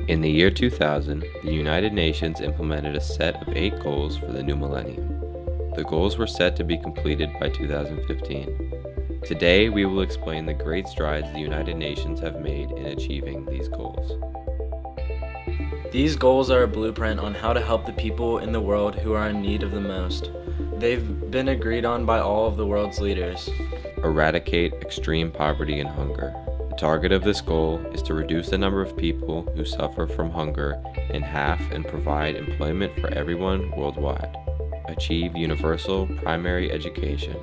In the year 2000, the United Nations implemented a set of 8 goals for the new millennium. The goals were set to be completed by 2015. Today, we will explain the great strides the United Nations have made in achieving these goals. These goals are a blueprint on how to help the people in the world who are in need of the most. They've been agreed on by all of the world's leaders. Eradicate extreme poverty and hunger. The target of this goal is to reduce the number of people who suffer from hunger in half and provide employment for everyone worldwide. Achieve universal primary education.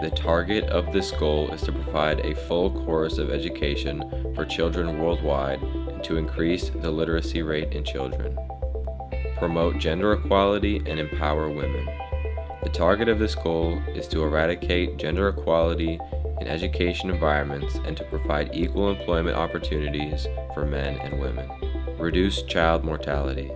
The target of this goal is to provide a full course of education for children worldwide and to increase the literacy rate in children. Promote gender equality and empower women. The target of this goal is to eradicate gender equality in education environments and to provide equal employment opportunities for men and women. Reduce child mortality.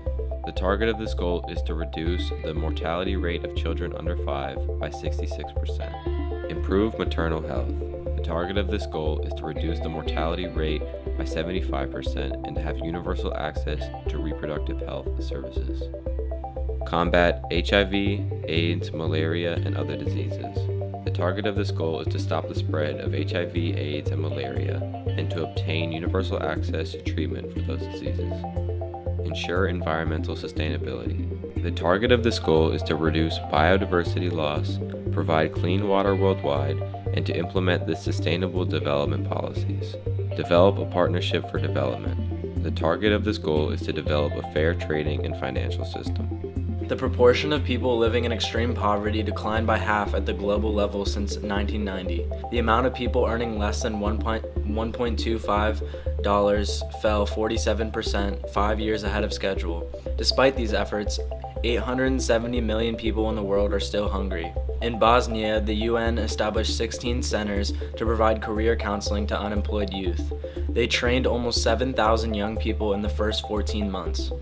The target of this goal is to reduce the mortality rate of children under 5 by 66%. Improve maternal health. The target of this goal is to reduce the mortality rate by 75% and to have universal access to reproductive health services. Combat HIV, AIDS, malaria, and other diseases. The target of this goal is to stop the spread of HIV, AIDS, and malaria, and to obtain universal access to treatment for those diseases. Ensure environmental sustainability. The target of this goal is to reduce biodiversity loss, provide clean water worldwide, and to implement the sustainable development policies. Develop a partnership for development. The target of this goal is to develop a fair trading and financial system. The proportion of people living in extreme poverty declined by half at the global level since 1990. The amount of people earning less than $1.25 fell 47%, 5 years ahead of schedule. Despite these efforts, 870 million people in the world are still hungry. In Bosnia, the UN established 16 centers to provide career counseling to unemployed youth. They trained almost 7,000 young people in the first 14 months.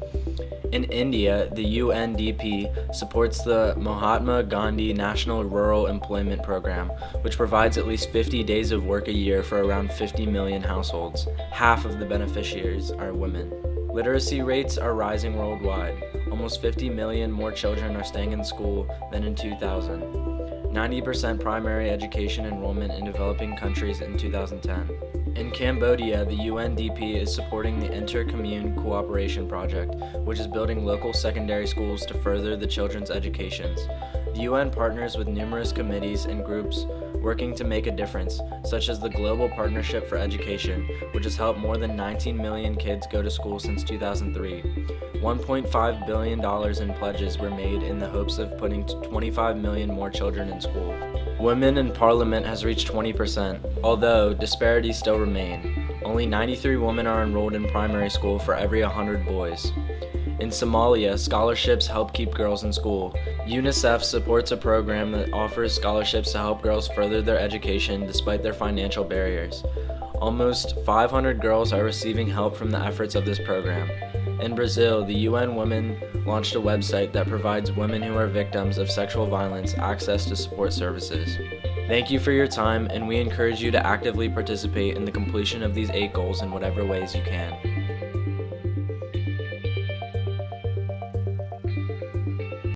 In India, the UNDP supports the Mahatma Gandhi National Rural Employment Program, which provides at least 50 days of work a year for around 50 million households. Half of the beneficiaries are women. Literacy rates are rising worldwide. Almost 50 million more children are staying in school than in 2000. 90% primary education enrollment in developing countries in 2010. In Cambodia, the UNDP is supporting the Inter-Commune Cooperation Project, which is building local secondary schools to further the children's educations. The UN partners with numerous committees and groups working to make a difference, such as the Global Partnership for Education, which has helped more than 19 million kids go to school since 2003. $1.5 billion in pledges were made in the hopes of putting 25 million more children in school. Women in parliament has reached 20%, although disparities still remain. Only 93 women are enrolled in primary school for every 100 boys. In Somalia, scholarships help keep girls in school. UNICEF supports a program that offers scholarships to help girls further their education despite their financial barriers. Almost 500 girls are receiving help from the efforts of this program. In Brazil, the UN Women launched a website that provides women who are victims of sexual violence access to support services. Thank you for your time, and we encourage you to actively participate in the completion of these 8 goals in whatever ways you can.